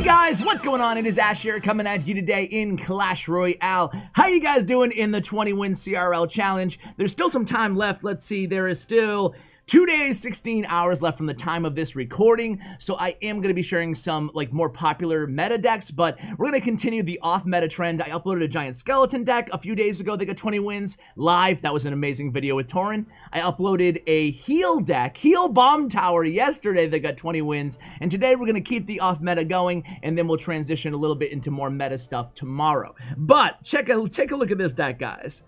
Hey guys, what's going on? It is Ash here coming at you today in Clash Royale. How you guys doing in the 20-win CRL challenge? There's still some time left. Let's see, there is still 2 days, 16 hours left from the time of this recording, so I am going to be sharing some more popular meta decks, but we're going to continue the off-meta trend. I uploaded a giant skeleton deck a few days ago that got 20 wins live. That was an amazing video with Torin. I uploaded a heal deck, heal bomb tower, yesterday that got 20 wins, and today we're going to keep the off-meta going, and then we'll transition a little bit into more meta stuff tomorrow. But take a look at this deck, guys.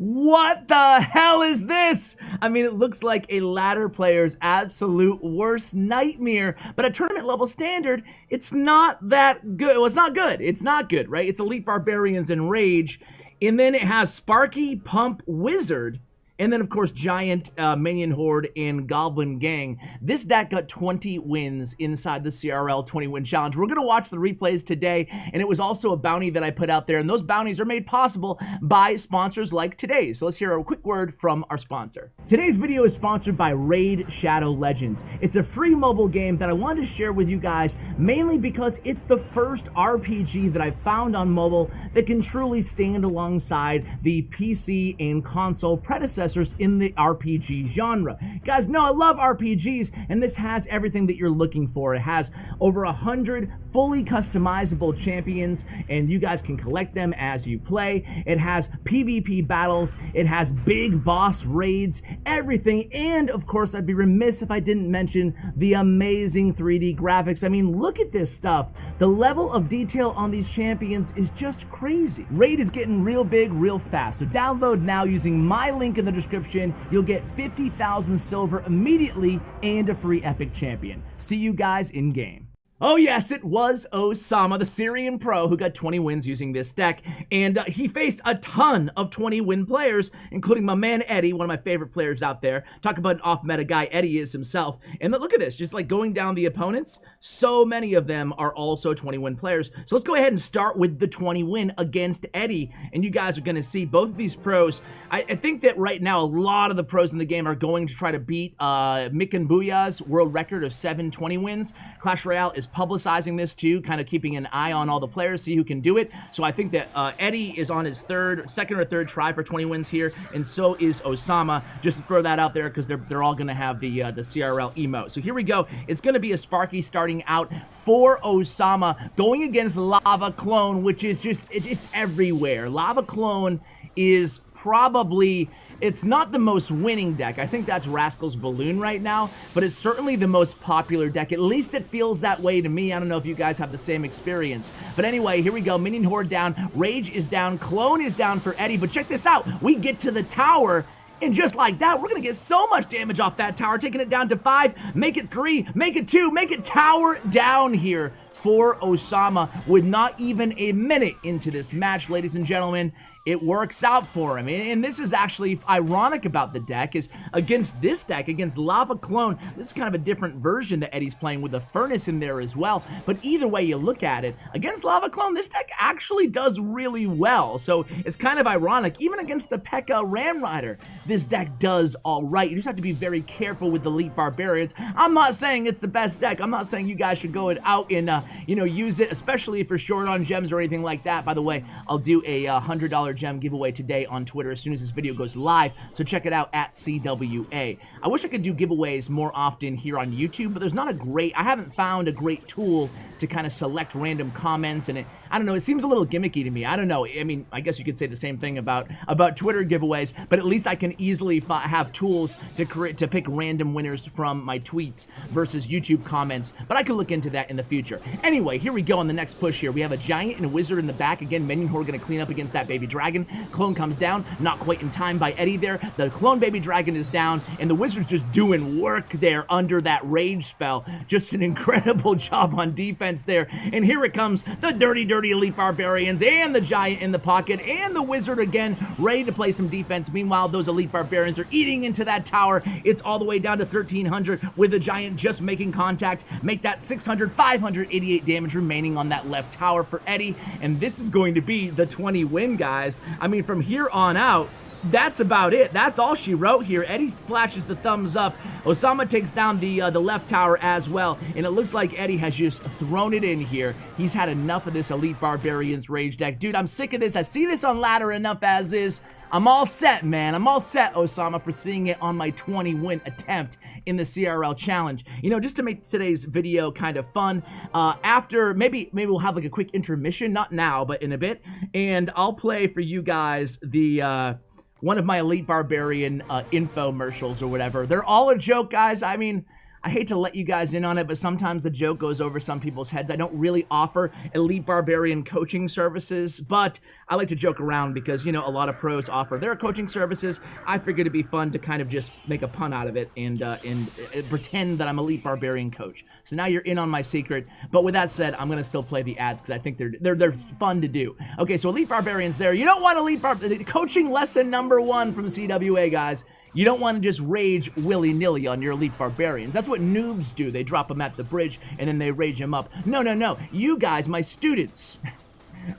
What the hell is this? I mean, it looks like a ladder player's absolute worst nightmare, but at tournament level standard, it's not that good. Well, it's not good. It's not good, right? It's Elite Barbarians and Rage, and then it has Sparky, Pump, Wizard, and then, of course, Giant, Minion Horde, and Goblin Gang. This deck got 20 wins inside the CRL 20-win challenge. We're going to watch the replays today, and it was also a bounty that I put out there, and those bounties are made possible by sponsors like today. So let's hear a quick word from our sponsor. Today's video is sponsored by Raid Shadow Legends. It's a free mobile game that I wanted to share with you guys, mainly because it's the first RPG that I found on mobile that can truly stand alongside the PC and console predecessors in the RPG genre. Guys, know I love RPGs, and this has everything that you're looking for. It has over 100 fully customizable champions, and you guys can collect them as you play. It has PvP battles, it has big boss raids, everything, and of course, I'd be remiss if I didn't mention the amazing 3D graphics. I mean, look at this stuff. The level of detail on these champions is just crazy. Raid is getting real big, real fast, so download now using my link in the description. You'll get 50,000 silver immediately and a free epic champion. See you guys in game. Oh yes, it was Osama, the Syrian pro, who got 20 wins using this deck, and he faced a ton of 20-win players, including my man Eddie, one of my favorite players out there. Talk about an off-meta guy, Eddie is himself. And look at this, just going down the opponents, so many of them are also 20-win players. So let's go ahead and start with the 20-win against Eddie, and you guys are going to see both of these pros. I think that right now a lot of the pros in the game are going to try to beat Mick and Booyah's world record of 7 20 wins. Clash Royale is publicizing this too, kind of keeping an eye on all the players, see who can do it. So I think that Eddie is on his second or third try for 20 wins here, and so is Osama. Just to throw that out there because they're all going to have the CRL emote. So here we go. It's going to be a Sparky starting out for Osama, going against Lava Clone, which is just it's everywhere. Lava Clone is probably, it's not the most winning deck. I think that's Rascal's Balloon right now, but it's certainly the most popular deck. At least it feels that way to me. I don't know if you guys have the same experience. But anyway, here we go. Minion Horde down. Rage is down. Clone is down for Eddie. But check this out. We get to the tower, and just like that, we're going to get so much damage off that tower, taking it down to 5, make it 3, make it 2, make it tower down here for Osama with not even a minute into this match, ladies and gentlemen. It works out for him, and this is actually ironic about the deck is against this deck, against Lava Clone, this is kind of a different version that Eddie's playing with a furnace in there as well, but either way you look at it, against Lava Clone, this deck actually does really well, so it's kind of ironic. Even against the P.E.K.K.A. Ram Rider, this deck does all right. You just have to be very careful with the Elite Barbarians. I'm not saying it's the best deck. I'm not saying you guys should go out and, use it, especially if you're short on gems or anything like that. By the way, I'll do a $100 gem giveaway today on Twitter as soon as this video goes live, so check it out at CWA. I wish I could do giveaways more often here on YouTube, but there's not I haven't found a great tool to kind of select random comments, and I don't know, it seems a little gimmicky to me. I don't know. I mean, I guess you could say the same thing about Twitter giveaways, but at least I can easily have tools to pick random winners from my tweets versus YouTube comments, but I could look into that in the future. Anyway, here we go on the next push here. We have a Giant and a Wizard in the back. Again, Minion Horde going to clean up against that Baby Dragon. Clone comes down, not quite in time by Eddie there. The Clone Baby Dragon is down, and the Wizard's just doing work there under that Rage spell. Just an incredible job on defense there. And here it comes, the dirty Elite Barbarians, and the Giant in the pocket, and the Wizard again, ready to play some defense. Meanwhile, those Elite Barbarians are eating into that tower. It's all the way down to 1,300 with the Giant just making contact. Make that 588 damage remaining on that left tower for Eddie. And this is going to be the 20 win, guys. I mean, from here on out, that's about it. That's all she wrote here. Eddie flashes the thumbs up. Osama takes down the left tower as well, and it looks like Eddie has just thrown it in here. He's had enough of this Elite Barbarians rage deck. Dude, I'm sick of this. I see this on ladder enough as is. I'm all set, man. I'm all set, Osama, for seeing it on my 20-win attempt in the CRL challenge. You know, just to make today's video kind of fun, after, maybe we'll have like a quick intermission, not now, but in a bit, and I'll play for you guys the, one of my Elite Barbarian infomercials or whatever. They're all a joke, guys. I mean, I hate to let you guys in on it, but sometimes the joke goes over some people's heads. I don't really offer Elite Barbarian coaching services, but I like to joke around because, you know, a lot of pros offer their coaching services. I figured it'd be fun to kind of just make a pun out of it and pretend that I'm Elite Barbarian coach. So now you're in on my secret. But with that said, I'm gonna still play the ads because I think they're fun to do. Okay, so Elite Barbarians there. You don't want Elite coaching lesson number 1 from CWA, guys. You don't want to just rage willy-nilly on your Elite Barbarians. That's what noobs do. They drop them at the bridge and then they rage them up. No, no, no. You guys, my students,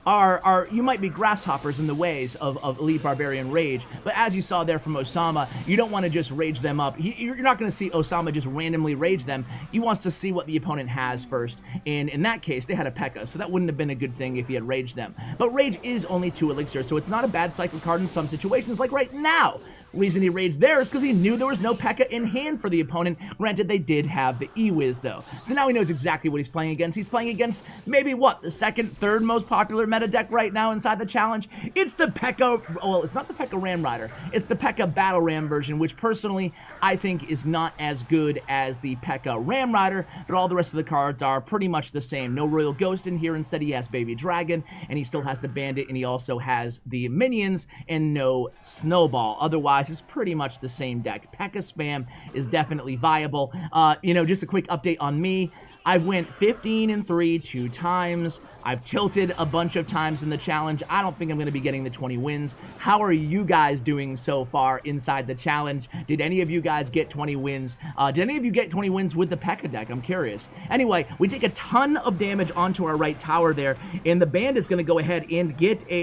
you might be grasshoppers in the ways of Elite Barbarian rage, but as you saw there from Osama, you don't want to just rage them up. You're not going to see Osama just randomly rage them. He wants to see what the opponent has first, and in that case, they had a P.E.K.K.A, so that wouldn't have been a good thing if he had raged them. But rage is only 2 elixirs, so it's not a bad cycle card in some situations, like right now. Reason he raged there is because he knew there was no P.E.K.K.A in hand for the opponent. Granted, they did have the E-Wiz, though. So now he knows exactly what he's playing against. He's playing against maybe, what, the 2nd, 3rd most popular meta deck right now inside the challenge? It's the P.E.K.K.A, well, it's not the P.E.K.K.A Ram Rider. It's the P.E.K.K.A Battle Ram version, which personally, I think is not as good as the P.E.K.K.A Ram Rider, but all the rest of the cards are pretty much the same. No Royal Ghost in here. Instead, he has Baby Dragon, and he still has the Bandit, and he also has the Minions, and no Snowball. Otherwise, it's pretty much the same deck. P.E.K.K.A spam is definitely viable. You know, just a quick update on me. I went 15-3 2 times. I've tilted a bunch of times in the challenge. I don't think I'm going to be getting the 20 wins. How are you guys doing so far inside the challenge? Did any of you guys get 20 wins? Did any of you get 20 wins with the P.E.K.K.A deck? I'm curious. Anyway, we take a ton of damage onto our right tower there, and the Bandit's going to go ahead and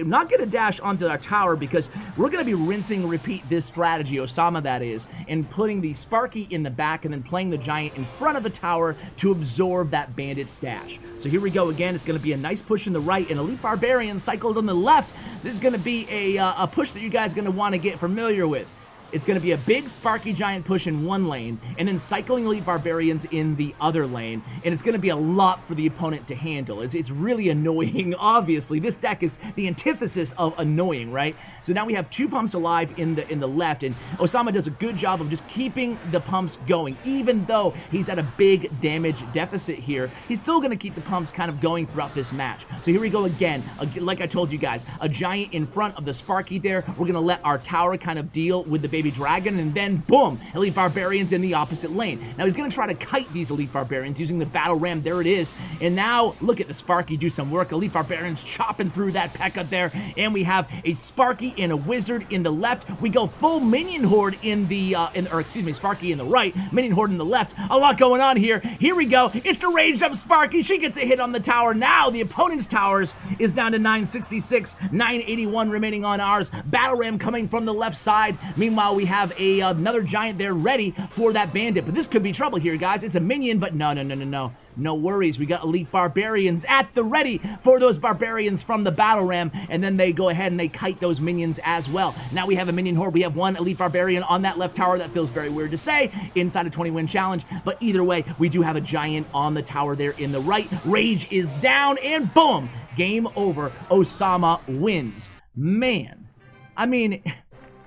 not get a dash onto our tower because we're going to be rinsing repeat this strategy, Osama that is, and putting the Sparky in the back and then playing the Giant in front of the tower to absorb that Bandit's dash. So here we go again. It's going to be a nice push in the right, and Elite Barbarian cycled on the left. This is going to be a push that you guys are going to want to get familiar with. It's going to be a big Sparky Giant push in one lane, and then cycling Elite Barbarians in the other lane, and it's going to be a lot for the opponent to handle. It's really annoying, obviously. This deck is the antithesis of annoying, right? So now we have 2 pumps alive in the left, and Osama does a good job of just keeping the pumps going. Even though he's at a big damage deficit here, he's still going to keep the pumps kind of going throughout this match. So here we go again. Like I told you guys, a Giant in front of the Sparky there. We're going to let our tower kind of deal with the Baby Dragon, and then boom, Elite Barbarians in the opposite lane. Now he's gonna try to kite these Elite Barbarians using the Battle Ram. There it is. And now look at the Sparky do some work. Elite Barbarians chopping through that P.E.K.K.A there, and we have a Sparky and a Wizard in the left. We go full Minion Horde in the Sparky in the right, Minion Horde in the left. A lot going on here. Here we go. It's the raged up Sparky. She gets a hit on the tower. Now the opponent's towers is down to 966, 981 remaining on ours. Battle Ram coming from the left side. Meanwhile, we have another Giant there ready for that Bandit, but this could be trouble here, guys. It's a minion, but no. No worries. We got Elite Barbarians at the ready for those Barbarians from the Battle Ram, and then they go ahead and they kite those minions as well. Now we have a Minion Horde. We have 1 Elite Barbarian on that left tower. That feels very weird to say inside a 20-win challenge, but either way, we do have a Giant on the tower there in the right. Rage is down, and boom! Game over. Osama wins. Man, I mean,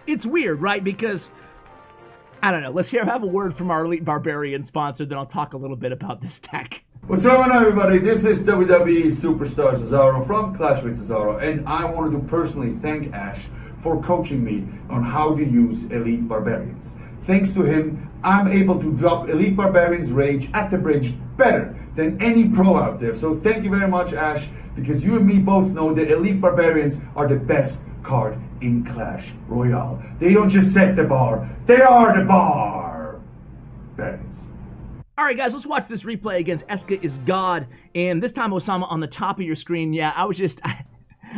it's weird, right? Because I don't know. Let's have a word from our Elite Barbarian sponsor, then I'll talk a little bit about this deck. What's going on, everybody? This is WWE Superstar Cesaro from Clash with Cesaro, and I wanted to personally thank Ash for coaching me on how to use Elite Barbarians. Thanks to him, I'm able to drop Elite Barbarians Rage at the bridge better than any pro out there. So thank you very much, Ash, because you and me both know that Elite Barbarians are the best card in Clash Royale. They don't just set the bar, they are the bar. Barbarians. Alright guys, let's watch this replay against Eska is God, and this time Osama on the top of your screen. Yeah,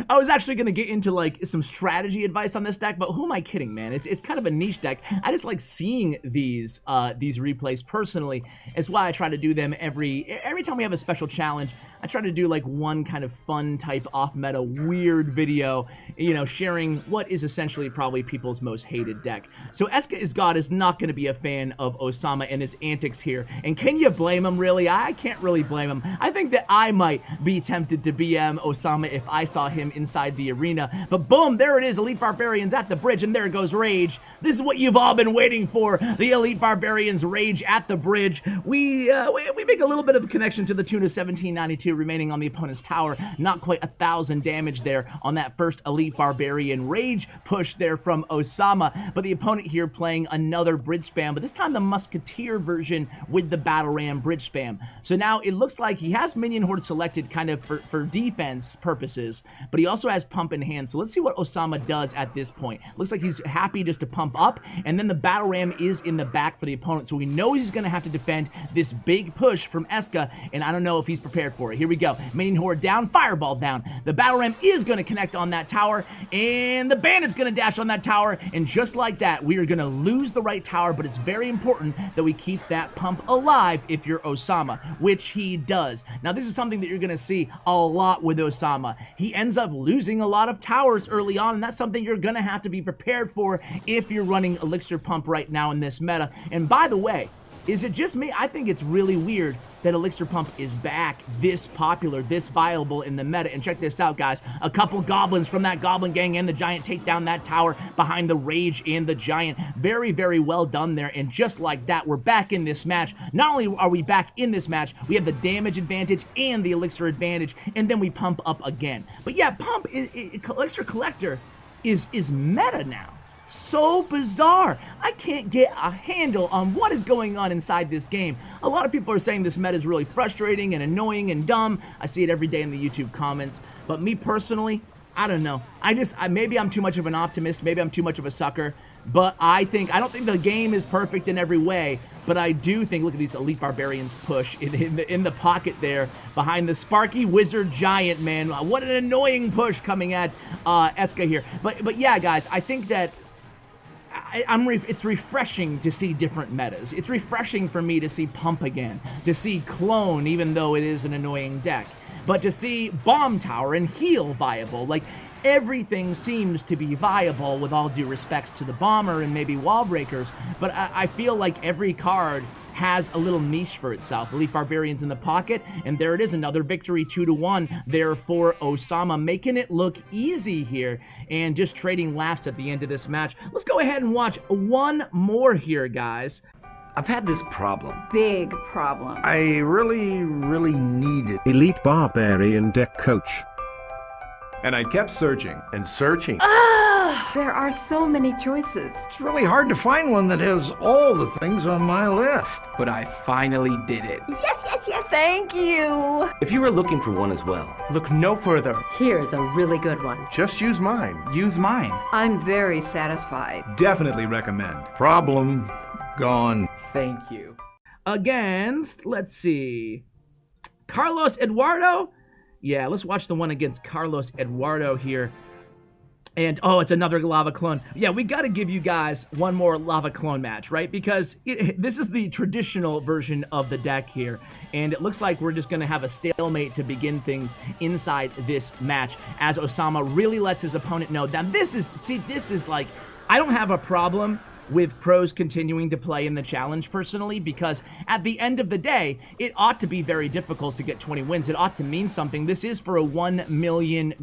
I was actually gonna get into like some strategy advice on this deck, but who am I kidding, man? It's kind of a niche deck. I just like seeing these replays personally. It's why I try to do them every time we have a special challenge. I try to do like one kind of fun type off-meta weird video, you know, sharing what is essentially probably people's most hated deck. So Eska is God is not going to be a fan of Osama and his antics here. And can you blame him, really? I can't really blame him. I think that I might be tempted to BM Osama if I saw him inside the arena. But boom, there it is, Elite Barbarians at the bridge, and there goes Rage. This is what you've all been waiting for, the Elite Barbarians Rage at the bridge. We make a little bit of a connection to the tune of 1792 remaining on the opponent's tower. Not quite 1,000 damage there on that first Elite Barbarian Rage push there from Osama, but the opponent here playing another bridge spam, but this time the Musketeer version with the Battle Ram bridge spam. So now it looks like he has Minion Horde selected kind of for defense purposes, but he also has Pump in hand. So let's see what Osama does at this point. Looks like he's happy just to pump up, and then the Battle Ram is in the back for the opponent, so he knows he's going to have to defend this big push from Eska, and I don't know if he's prepared for it. Here we go. Minion Horde down, Fireball down. The Battle Ram is going to connect on that tower, and the Bandit's going to dash on that tower, and just like that, we are going to lose the right tower, but it's very important that we keep that pump alive if you're Osama, which he does. Now, this is something that you're going to see a lot with Osama. He ends up losing a lot of towers early on, and that's something you're going to have to be prepared for if you're running Elixir Pump right now in this meta. And by the way, is it just me? I think it's really weird that Elixir Pump is back this popular, this viable in the meta. And check this out, guys. A couple goblins from that Goblin Gang and the Giant take down that tower behind the Rage and the Giant. Very, very well done there. And just like that, we're back in this match. Not only are we back in this match, we have the damage advantage and the Elixir advantage, and then we pump up again. But yeah, Pump, Elixir Collector is meta now. So bizarre. I can't get a handle on what is going on inside this game. A lot of people are saying this meta is really frustrating and annoying and dumb. I see it every day in the YouTube comments. But me personally, I don't know. Maybe I'm too much of an optimist. Maybe I'm too much of a sucker. But I don't think the game is perfect in every way. But I do think, look at these Elite Barbarians push in the pocket there behind the Sparky Wizard Giant, man. What an annoying push coming at Eska here. But yeah, guys, I think that it's refreshing to see different metas. It's refreshing for me to see Pump again, to see Clone, even though it is an annoying deck, but to see Bomb Tower and Heal viable. Like, everything seems to be viable with all due respects to the Bomber and maybe Wall Breakers, but I feel like every card has a little niche for itself. Elite Barbarians in the pocket, and there it is, another victory, 2-1 there for Osama, making it look easy here, and just trading laughs at the end of this match. Let's go ahead and watch one more here, guys. I've had this problem. Big problem. I really need it. Elite Barbarian deck coach. And I kept searching and searching. There are so many choices. It's really hard to find one that has all the things on my list. But I finally did it. Yes, yes, yes, thank you. If you were looking for one as well, look no further. Here's a really good one. Just use mine. Use mine. I'm very satisfied. Definitely recommend. Problem gone. thank you. Against, let's see, Carlos Eduardo? Yeah, let's watch the one against Carlos Eduardo here. And, oh, it's another Lava Clone. Yeah, we got to give you guys one more Lava Clone match, right? Because this is the traditional version of the deck here. And it looks like we're just going to have a stalemate to begin things inside this match, as Osama really lets his opponent know that this is like, I don't have a problem with pros continuing to play in the challenge personally, because at the end of the day, it ought to be very difficult to get 20 wins. It ought to mean something. This is for a $1 million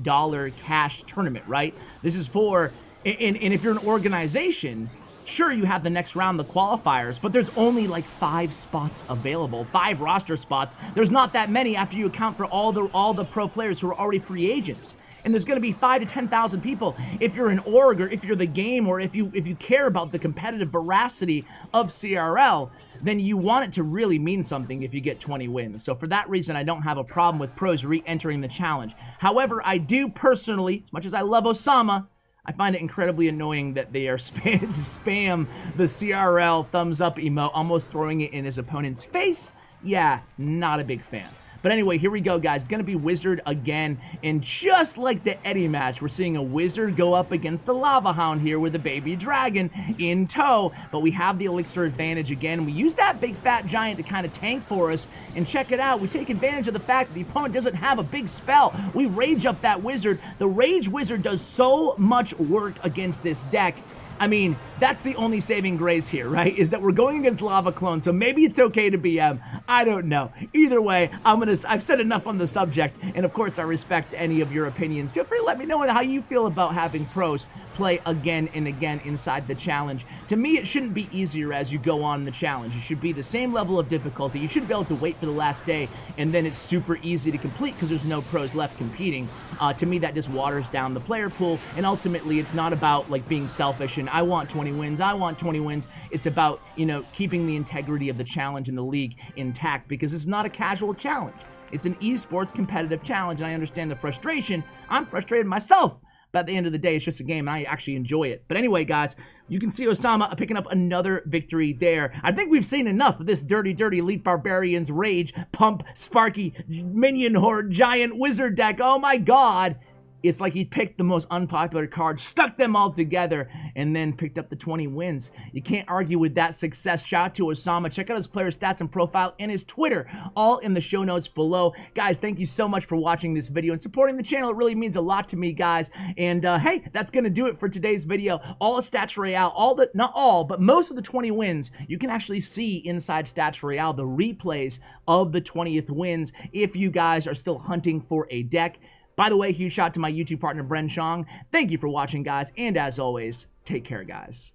cash tournament, right? This is for, and if you're an organization, sure, you have the next round, the qualifiers, but there's only like 5 spots available, 5 roster spots. There's not that many after you account for all the pro players who are already free agents. And there's going to be 5,000 to 10,000 people. If you're an org, or if you're the game, or if you care about the competitive veracity of CRL, then you want it to really mean something if you get 20 wins. So for that reason, I don't have a problem with pros re-entering the challenge. However, I do personally, as much as I love Osama, I find it incredibly annoying that they are spam the CRL thumbs up emote, almost throwing it in his opponent's face. Yeah, not a big fan. But anyway, here we go, guys. It's going to be Wizard again. And just like the Eddie match, we're seeing a Wizard go up against the Lava Hound here with a baby dragon in tow. But we have the Elixir advantage again. We use that big fat giant to kind of tank for us. And check it out. We take advantage of the fact that the opponent doesn't have a big spell. We rage up that Wizard. The Rage Wizard does so much work against this deck. I mean, that's the only saving grace here, right? Is that we're going against Lava Clone, so maybe it's okay to BM. I don't know. Either way, I've said enough on the subject, and of course I respect any of your opinions. Feel free to let me know how you feel about having pros play again and again inside the challenge. To me, it shouldn't be easier as you go on the challenge. It should be the same level of difficulty. You shouldn't be able to wait for the last day, and then it's super easy to complete because there's no pros left competing. To me, that just waters down the player pool, and ultimately, it's not about like being selfish and I want 20 wins, I want 20 wins. It's about, you know, keeping the integrity of the challenge in the league intact because it's not a casual challenge. It's an esports competitive challenge, and I understand the frustration. I'm frustrated myself. But at the end of the day, it's just a game, and I actually enjoy it. But anyway, guys, you can see Osama picking up another victory there. I think we've seen enough of this dirty, dirty Elite Barbarians Rage, Pump, Sparky, Minion Horde, Giant Wizard deck. Oh my god! It's like he picked the most unpopular cards, stuck them all together, and then picked up the 20 wins. You can't argue with that success. Shout out to Osama. Check out his player stats and profile and his Twitter, all in the show notes below. Guys, thank you so much for watching this video and supporting the channel. It really means a lot to me, guys. And hey, that's going to do it for today's video. All Stats Royale, not all, but most of the 20 wins, you can actually see inside Stats Royale the replays of the 20th wins if you guys are still hunting for a deck. By the way, huge shout out to my YouTube partner, Bren Chong. Thank you for watching, guys, and as always, take care, guys.